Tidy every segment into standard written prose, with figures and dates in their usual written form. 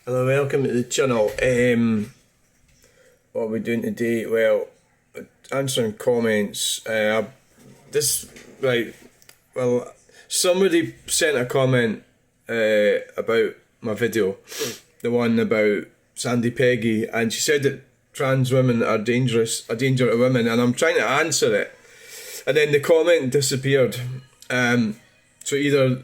Hello, welcome to the channel. What are we doing today? Well, answering comments. This right. Well, somebody sent a comment about my video, the one about Sandy Peggy, and she said that trans women are dangerous, a danger to women, and I'm trying to answer it, and then the comment disappeared. So either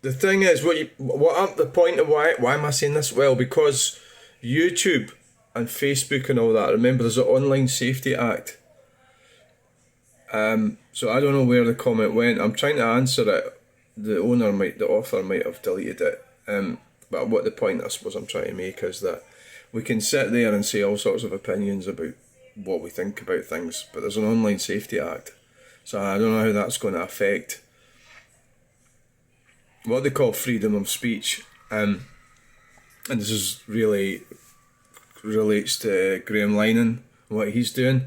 the thing is, the point of why am I saying this? Well, because YouTube and Facebook and all that. Remember, there's an Online Safety Act. So I don't know where the comment went. I'm trying to answer it. The author might have deleted it. But what the point I suppose I'm trying to make is that we can sit there and say all sorts of opinions about what we think about things, but there's an Online Safety Act. So I don't know how that's going to affect what they call freedom of speech, and this is really relates to Graham Linehan, what he's doing.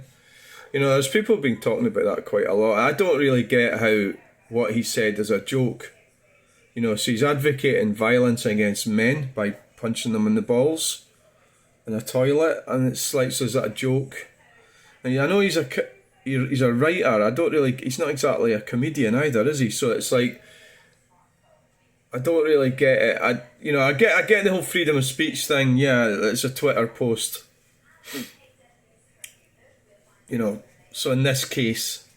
You know, there's people been talking about that quite a lot. I don't really get how what he said is a joke. You know, so he's advocating violence against men by punching them in the balls in a toilet, and it's like, so is that a joke? And I know he's a writer. He's not exactly a comedian either, is he? So it's like, I don't really get it. I get the whole freedom of speech thing. Yeah, it's a Twitter post. You know, so in this case,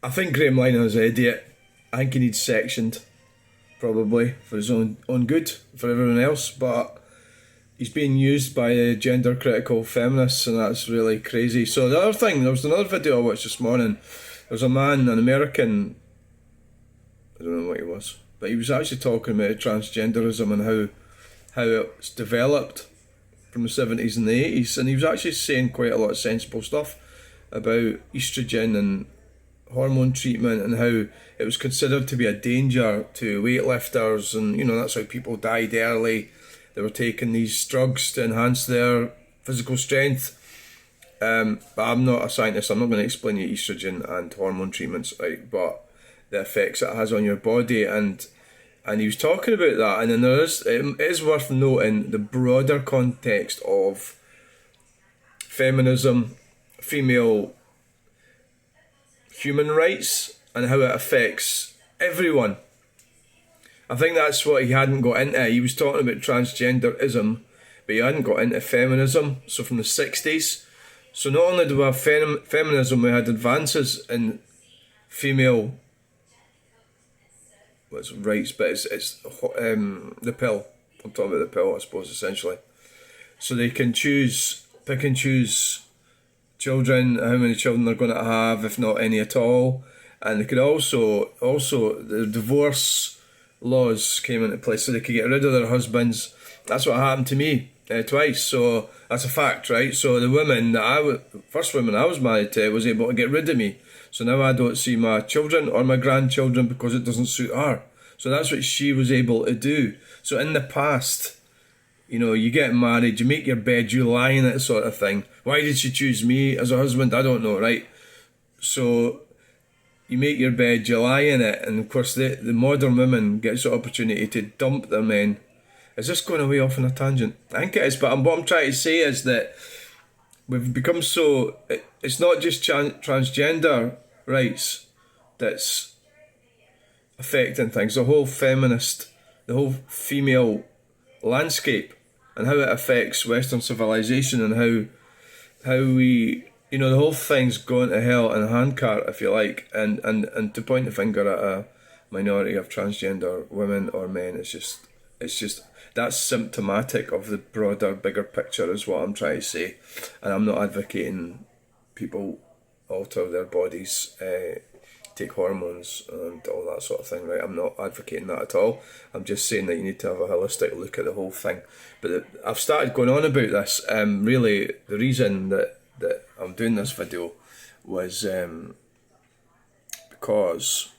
I think Graham Linehan is an idiot. I think he needs sectioned, probably for his own good, for everyone else. But he's being used by gender critical feminists, and that's really crazy. So the other thing, there was another video I watched this morning. There was a man, an American. I don't know what he was, but he was actually talking about transgenderism and how it's developed from the 70s and the 80s, and he was actually saying quite a lot of sensible stuff about estrogen and hormone treatment and how it was considered to be a danger to weightlifters, and you know, that's how people died early. They were taking these drugs to enhance their physical strength. But I'm not a scientist, I'm not going to explain you estrogen and hormone treatments, right? But the effects it has on your body, and he was talking about that, and then it is worth noting the broader context of feminism, female human rights, and how it affects everyone. I think that's what he hadn't got into. He was talking about transgenderism, but he hadn't got into feminism. So from the 60s, so not only do we have feminism, we had advances in female rights, but it's the pill. I'm talking about the pill, I suppose, essentially. So they can pick and choose children, how many children they're going to have, if not any at all. And they could also the divorce laws came into place, so they could get rid of their husbands. That's what happened to me twice. So that's a fact, right? So the first woman I was married to was able to get rid of me. So now I don't see my children or my grandchildren because it doesn't suit her. So that's what she was able to do. So in the past, you know, you get married, you make your bed, you lie in it, sort of thing. Why did she choose me as a husband? I don't know, right? So you make your bed, you lie in it, and of course the modern woman gets the opportunity to dump their men. Is this going away off on a tangent? I think it is, but what I'm trying to say is that we've become so... It's not just transgender rights that's affecting things. The whole female landscape, and how it affects Western civilization, and how we, you know, the whole thing's gone to hell in a handcart, if you like, and to point the finger at a minority of transgender women or men, it's just that's symptomatic of the broader, bigger picture, is what I'm trying to say. And I'm not advocating people alter their bodies, take hormones and all that sort of thing, right? I'm not advocating that at all. I'm just saying that you need to have a holistic look at the whole thing. But I've started going on about this. Really, the reason that I'm doing this video was because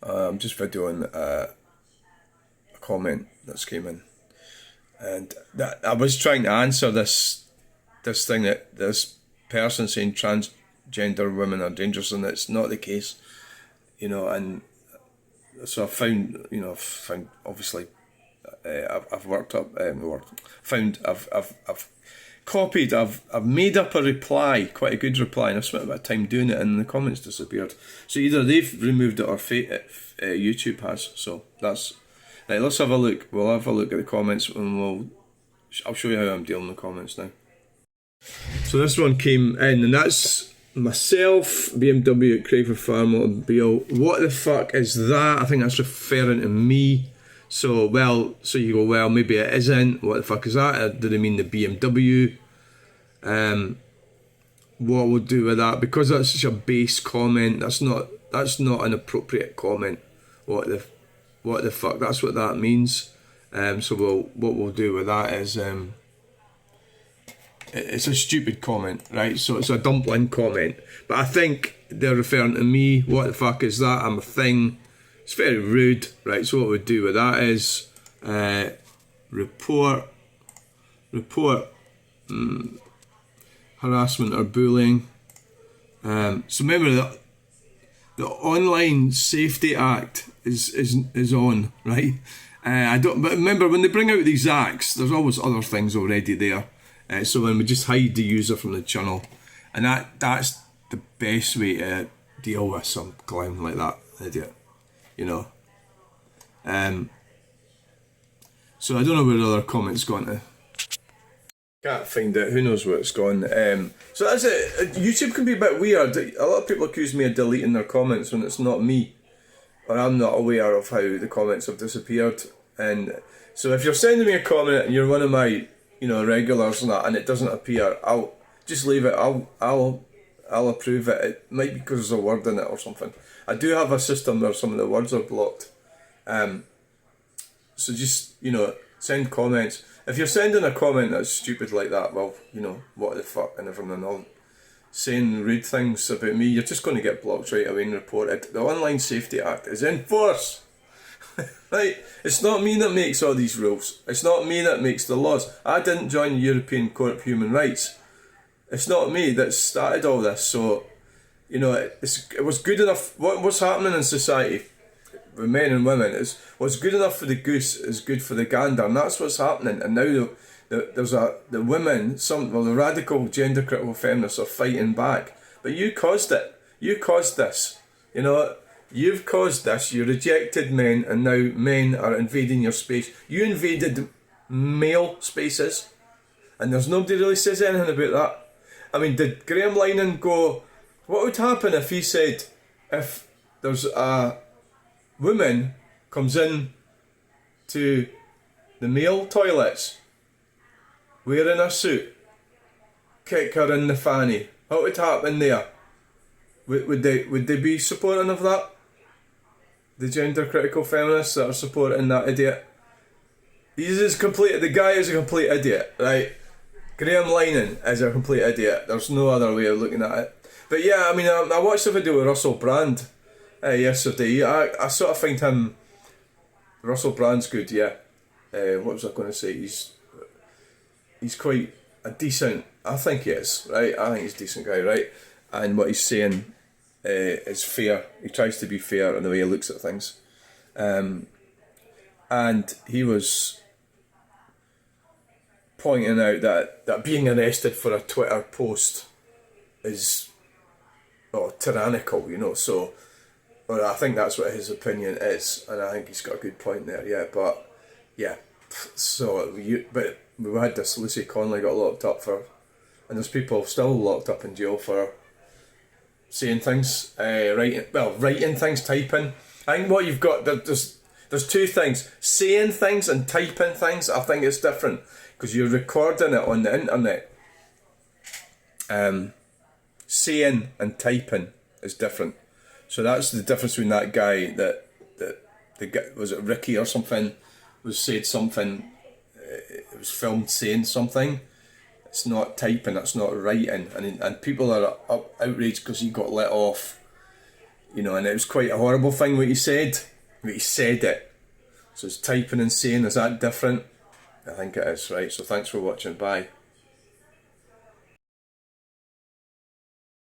I'm just videoing a comment that's came in, and that I was trying to answer this thing that this person saying transgender women are dangerous, and it's not the case, you know. And so I found obviously I've copied, I've made up a reply, quite a good reply, and I've spent a bit of time doing it, and the comments disappeared. So either they've removed it or YouTube has. So that's right. Let's have a look. We'll have a look at the comments, and I'll show you how I'm dealing with the comments now. So this one came in, and that's myself, BMW at Craven Farm Automobile. What the fuck is that? I think that's referring to me. So you go, well, maybe it isn't. What the fuck is that? Do they mean the BMW? What we'll do with that, because that's such a base comment, that's not an appropriate comment. What the fuck? That's what that means. So what we'll do with that is it's a stupid comment, right? So it's a dumpling comment, but I think they're referring to me. What the fuck is that? I'm a thing. It's very rude, right? So what we'd do with that is report harassment or bullying. So remember that the Online Safety Act is on, right? But remember, when they bring out these acts, there's always other things already there. So when we just hide the user from the channel, and that's the best way to deal with some clown like that, idiot. You know. So I don't know where the other comments gone to. Can't find it. Who knows where it's gone? So that's it. YouTube can be a bit weird. A lot of people accuse me of deleting their comments when it's not me, or I'm not aware of how the comments have disappeared. And so if you're sending me a comment and you're one of my, regulars and that, and it doesn't appear, I'll just leave it. I'll approve it. It might be because there's a word in it or something. I do have a system where some of the words are blocked. So just, send comments. If you're sending a comment that's stupid like that, well, what the fuck and everything, all saying rude things about me, you're just going to get blocked right away and reported. The Online Safety Act is in force. Right? It's not me that makes all these rules. It's not me that makes the laws. I didn't join the European Court of Human Rights. It's not me that started all this. So, it was good enough. What's happening in society with men and women is what's good enough for the goose is good for the gander, and that's what's happening. And now there's the women, the radical gender critical feminists are fighting back. But you caused it. You caused this. You've caused this. You rejected men, and now men are invading your space. You invaded male spaces, and there's nobody really says anything about that. I mean, did Graham Linehan go, what would happen if he said, if there's a woman comes in to the male toilets wearing a suit, kick her in the fanny, what would happen there? Would they be supporting of that? The gender critical feminists that are supporting that idiot? The guy is a complete idiot, right? Graham Linehan is a complete idiot. There's no other way of looking at it. But yeah, I mean, I watched a video with Russel Brand yesterday. I sort of find him... Russel Brand's good, yeah. What was I going to say? He's quite a decent... I think he is, right? I think he's a decent guy, right? And what he's saying is fair. He tries to be fair in the way he looks at things. And he was pointing out that being arrested for a Twitter post is tyrannical, so, well, I think that's what his opinion is, and I think he's got a good point there, yeah, but, yeah, so, but we had this Lucy Connolly got locked up for, and there's people still locked up in jail for saying things, writing things, typing. I think what you've got, there's two things, saying things and typing things. I think it's different, because you're recording it on the internet. Saying and typing is different. So that's the difference between that guy that the guy, was it Ricky or something, said something, it was filmed saying something. It's not typing, it's not writing, and people are outraged because he got let off, and it was quite a horrible thing what he said, but he said it. So it's typing and saying, is that different? I think it is, right? So thanks for watching, bye.